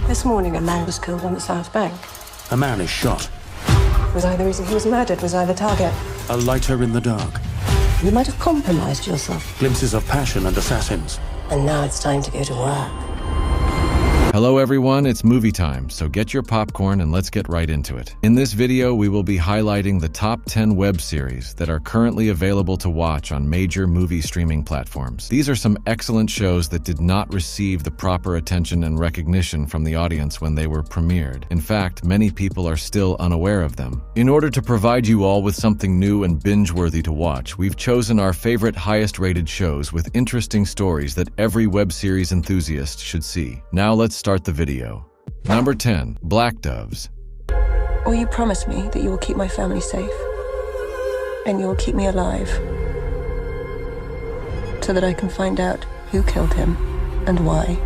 This morning, a man was killed on the South Bank. A man is shot. Was I the reason he was murdered? Was I the target? A lighter in the dark. You might have compromised yourself. Glimpses of passion and assassins. And now it's time to go to work. Hello everyone, it's movie time, so get your popcorn and let's get right into it. In this video, we will be highlighting the top 10 web series that are currently available to watch on major movie streaming platforms. These are some excellent shows that did not receive the proper attention and recognition from the audience when they were premiered. In fact, many people are still unaware of them. In order to provide you all with something new and binge-worthy to watch, we've chosen our favorite highest-rated shows with interesting stories that every web series enthusiast should see. Now let's start the video. Number 10. Black Doves. Will you promise me that you will keep my family safe? And you will keep me alive? So that I can find out who killed him and why.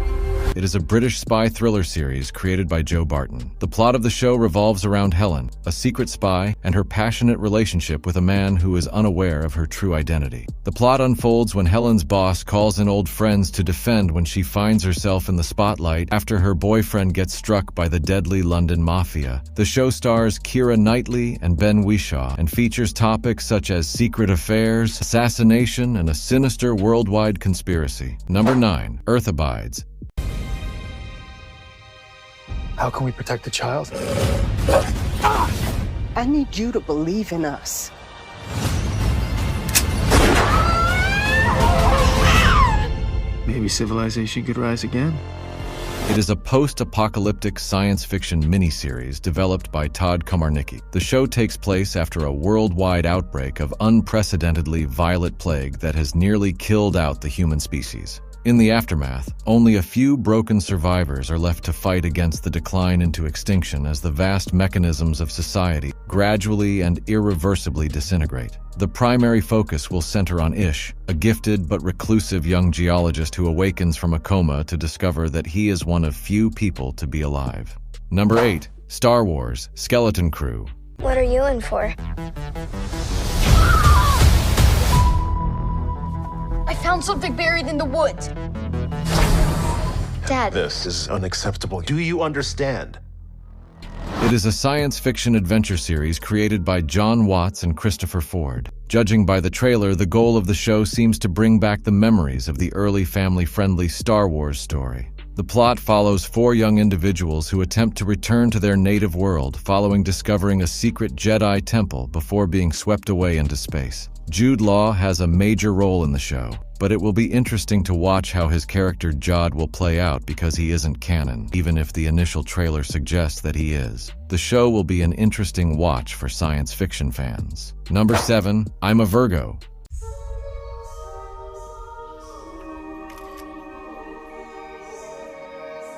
It is a British spy thriller series created by Joe Barton. The plot of the show revolves around Helen, a secret spy, and her passionate relationship with a man who is unaware of her true identity. The plot unfolds when Helen's boss calls in old friends to defend when she finds herself in the spotlight after her boyfriend gets struck by the deadly London Mafia. The show stars Keira Knightley and Ben Whishaw and features topics such as secret affairs, assassination, and a sinister worldwide conspiracy. Number 9. Earth Abides. How can we protect the child? I need you to believe in us. Maybe civilization could rise again. It is a post-apocalyptic science fiction miniseries developed by Todd Komarnicki. The show takes place after a worldwide outbreak of unprecedentedly violent plague that has nearly killed out the human species. In the aftermath, only a few broken survivors are left to fight against the decline into extinction as the vast mechanisms of society gradually and irreversibly disintegrate. The primary focus will center on Ish, a gifted but reclusive young geologist who awakens from a coma to discover that he is one of few people to be alive. Number 8. Star Wars: Skeleton Crew. What are you in for? I found something buried in the woods. Dad. This is unacceptable. Do you understand? It is a science fiction adventure series created by John Watts and Christopher Ford. Judging by the trailer, the goal of the show seems to bring back the memories of the early family-friendly Star Wars story. The plot follows 4 young individuals who attempt to return to their native world following discovering a secret Jedi temple before being swept away into space. Jude Law has a major role in the show, but it will be interesting to watch how his character Jod will play out because he isn't canon, even if the initial trailer suggests that he is. The show will be an interesting watch for science fiction fans. Number 7. I'm a Virgo.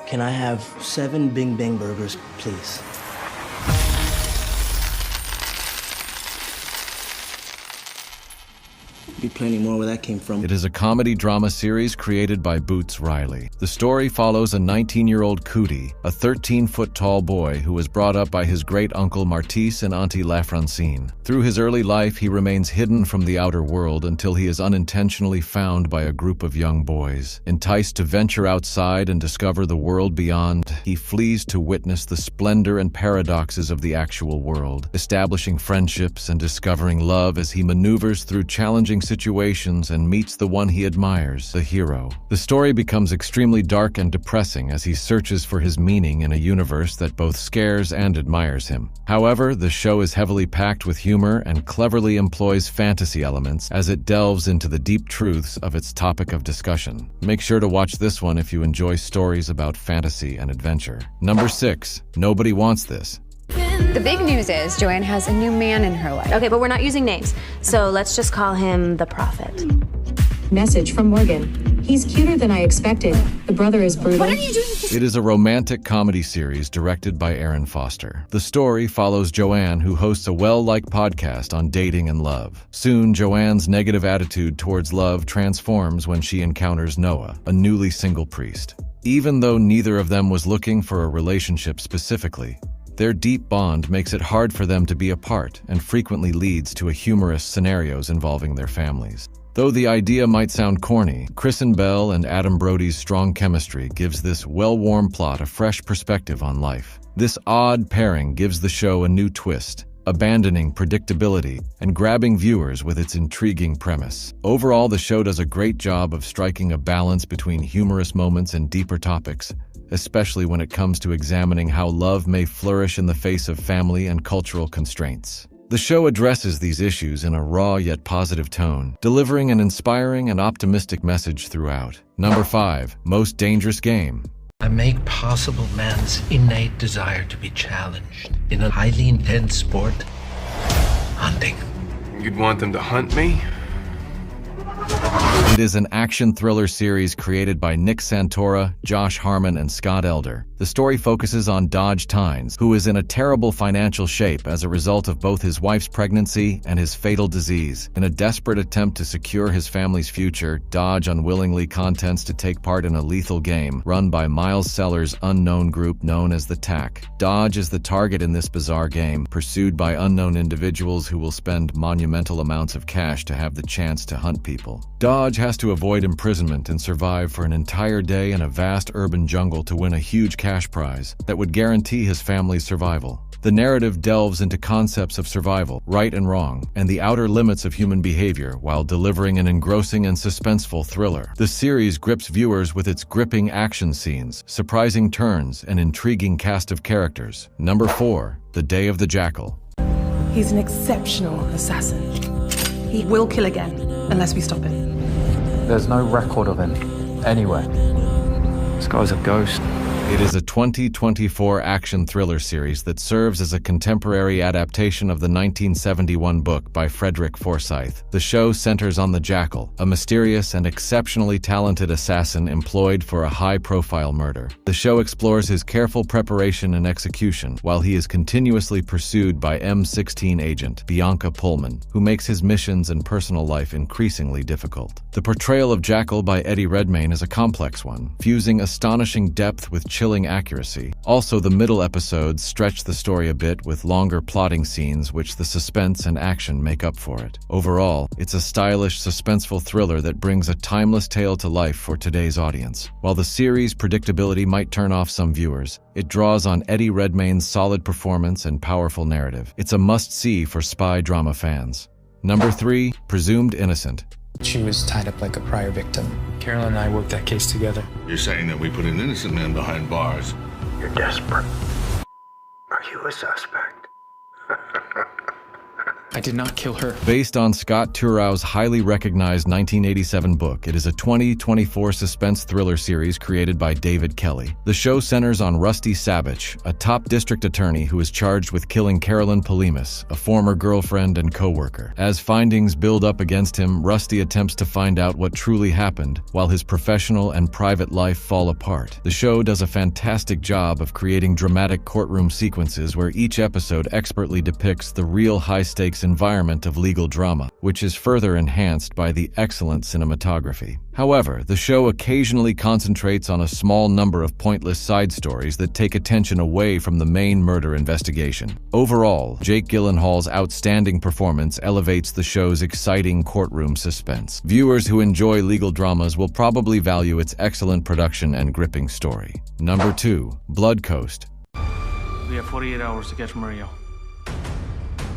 Can I have 7 Bing Bang burgers, please? Be plenty more where that came from. It is a comedy-drama series created by Boots Riley. The story follows a 19-year-old Cootie, a 13-foot-tall boy who was brought up by his great-uncle Martise and Auntie Lafrancine. Through his early life, he remains hidden from the outer world until he is unintentionally found by a group of young boys. Enticed to venture outside and discover the world beyond, he flees to witness the splendor and paradoxes of the actual world, establishing friendships and discovering love as he maneuvers through challenging situations and meets the one he admires, the hero. The story becomes extremely dark and depressing as he searches for his meaning in a universe that both scares and admires him. However, the show is heavily packed with humor and cleverly employs fantasy elements as it delves into the deep truths of its topic of discussion. Make sure to watch this one if you enjoy stories about fantasy and adventure. Number 6. Nobody Wants This. The big news is Joanne has a new man in her life. Okay, but we're not using names, so let's just call him the Prophet. Message from Morgan. He's cuter than I expected. The brother is brutal. What are you doing? It is a romantic comedy series directed by Aaron Foster. The story follows Joanne, who hosts a well-liked podcast on dating and love. Soon, Joanne's negative attitude towards love transforms when she encounters Noah, a newly single priest. Even though neither of them was looking for a relationship specifically, their deep bond makes it hard for them to be apart and frequently leads to humorous scenarios involving their families. Though the idea might sound corny, Kristen Bell and Adam Brody's strong chemistry gives this well-worn plot a fresh perspective on life. This odd pairing gives the show a new twist, abandoning predictability and grabbing viewers with its intriguing premise. Overall, the show does a great job of striking a balance between humorous moments and deeper topics, especially when it comes to examining how love may flourish in the face of family and cultural constraints. The show addresses these issues in a raw yet positive tone, delivering an inspiring and optimistic message throughout. Number 5. Most Dangerous Game. I make possible man's innate desire to be challenged in a highly intense sport, hunting. You'd want them to hunt me? It is an action thriller series created by Nick Santora, Josh Harmon, and Scott Elder. The story focuses on Dodge Tynes, who is in a terrible financial shape as a result of both his wife's pregnancy and his fatal disease. In a desperate attempt to secure his family's future, Dodge unwillingly consents to take part in a lethal game run by Miles Sellers' unknown group known as the TAC. Dodge is the target in this bizarre game, pursued by unknown individuals who will spend monumental amounts of cash to have the chance to hunt people. Dodge has to avoid imprisonment and survive for an entire day in a vast urban jungle to win a huge cash prize that would guarantee his family's survival. The narrative delves into concepts of survival, right and wrong, and the outer limits of human behavior while delivering an engrossing and suspenseful thriller. The series grips viewers with its gripping action scenes, surprising turns, and intriguing cast of characters. Number 4. The Day of the Jackal. He's an exceptional assassin. He will kill again, unless we stop him. There's no record of him anywhere. This guy's a ghost. It is a 2024 action thriller series that serves as a contemporary adaptation of the 1971 book by Frederick Forsyth. The show centers on the Jackal, a mysterious and exceptionally talented assassin employed for a high-profile murder. The show explores his careful preparation and execution, while he is continuously pursued by M16 agent Bianca Pullman, who makes his missions and personal life increasingly difficult. The portrayal of Jackal by Eddie Redmayne is a complex one, fusing astonishing depth with chilling accuracy. Also, the middle episodes stretch the story a bit with longer plotting scenes which the suspense and action make up for it. Overall, it's a stylish, suspenseful thriller that brings a timeless tale to life for today's audience. While the series' predictability might turn off some viewers, it draws on Eddie Redmayne's solid performance and powerful narrative. It's a must-see for spy drama fans. Number 3. Presumed Innocent. She was tied up like a prior victim. Carolyn and I worked that case together. You're saying that we put an innocent man behind bars? You're desperate. Are you a suspect? I did not kill her. Based on Scott Turow's highly recognized 1987 book, it is a 2024 suspense thriller series created by David Kelly. The show centers on Rusty Sabich, a top district attorney who is charged with killing Carolyn Polimis, a former girlfriend and co-worker. As findings build up against him, Rusty attempts to find out what truly happened, while his professional and private life fall apart. The show does a fantastic job of creating dramatic courtroom sequences where each episode expertly depicts the real high-stakes environment of legal drama, which is further enhanced by the excellent cinematography. However, the show occasionally concentrates on a small number of pointless side stories that take attention away from the main murder investigation. Overall, Jake Gyllenhaal's outstanding performance elevates the show's exciting courtroom suspense. Viewers who enjoy legal dramas will probably value its excellent production and gripping story. Number 2. Blood Coast. We have 48 hours to catch Mario.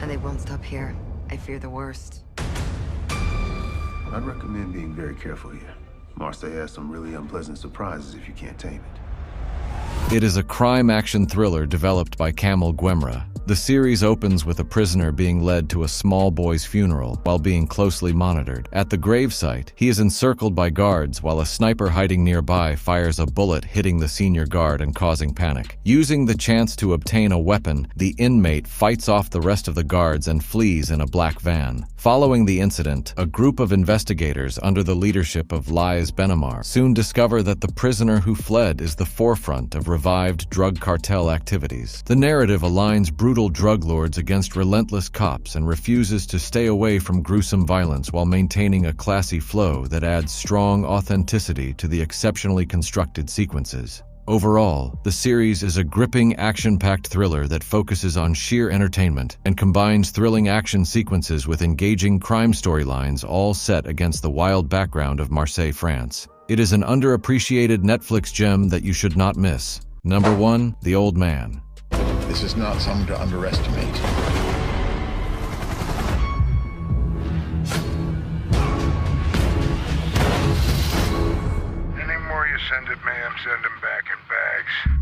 And they won't stop here. I fear the worst. I'd recommend being very careful here. Marseille has some really unpleasant surprises if you can't tame it. It is a crime-action thriller developed by Kamel Gwemra. The series opens with a prisoner being led to a small boy's funeral while being closely monitored. At the gravesite, he is encircled by guards while a sniper hiding nearby fires a bullet hitting the senior guard and causing panic. Using the chance to obtain a weapon, the inmate fights off the rest of the guards and flees in a black van. Following the incident, a group of investigators under the leadership of Liz Benamar soon discover that the prisoner who fled is the forefront of revived drug cartel activities. The narrative aligns brutal drug lords against relentless cops and refuses to stay away from gruesome violence while maintaining a classy flow that adds strong authenticity to the exceptionally constructed sequences. Overall, the series is a gripping, action-packed thriller that focuses on sheer entertainment and combines thrilling action sequences with engaging crime storylines, all set against the wild background of Marseille, France. It is an underappreciated Netflix gem that you should not miss. Number 1, The Old Man. This is not someone to underestimate. Any more you send at me, I'm sending back in bags.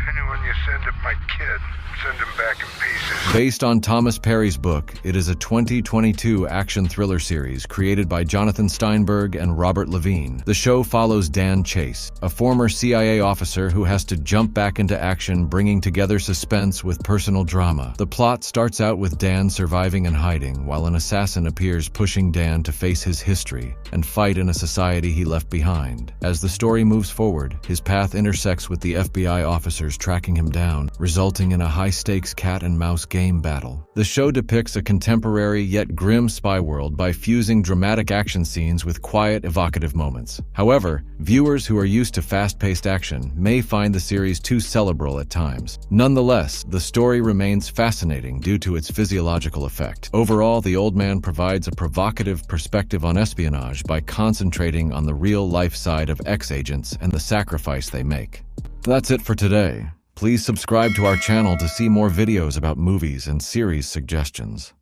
Anyone you send at my kid, send him back in pieces. Based on Thomas Perry's book, it is a 2022 action thriller series created by Jonathan Steinberg and Robert Levine. The show follows Dan Chase, a former CIA officer who has to jump back into action, bringing together suspense with personal drama. The plot starts out with Dan surviving and hiding, while an assassin appears, pushing Dan to face his history and fight in a society he left behind. As the story moves forward, his path intersects with the FBI officers tracking him down, resulting in a high-stakes cat-and-mouse game battle. The show depicts a contemporary yet grim spy world by fusing dramatic action scenes with quiet, evocative moments. However, viewers who are used to fast-paced action may find the series too cerebral at times. Nonetheless, the story remains fascinating due to its physiological effect. Overall, The Old Man provides a provocative perspective on espionage by concentrating on the real-life side of ex-agents and the sacrifice they make. That's it for today. Please subscribe to our channel to see more videos about movies and series suggestions.